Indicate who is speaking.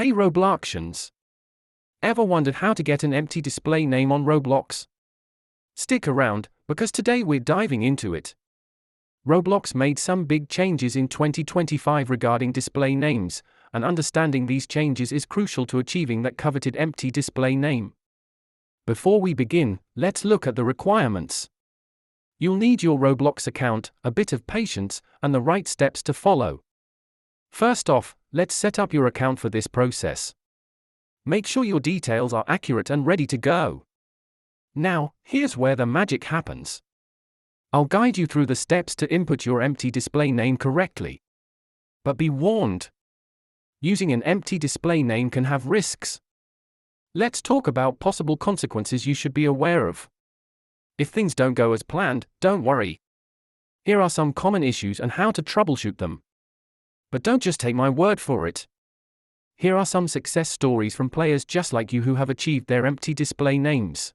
Speaker 1: Hey Robloxians! Ever wondered how to get an empty display name on Roblox? Stick around, because today we're diving into it. Roblox made some big changes in 2025 regarding display names, and understanding these changes is crucial to achieving that coveted empty display name. Before we begin, let's look at the requirements. You'll need your Roblox account, a bit of patience, and the right steps to follow. First off, let's set up your account for this process. Make sure your details are accurate and ready to go. Now, here's where the magic happens. I'll guide you through the steps to input your empty display name correctly. But be warned. Using an empty display name can have risks. Let's talk about possible consequences you should be aware of. If things don't go as planned, don't worry. Here are some common issues and how to troubleshoot them. But don't just take my word for it. Here are some success stories from players just like you who have achieved their empty display names.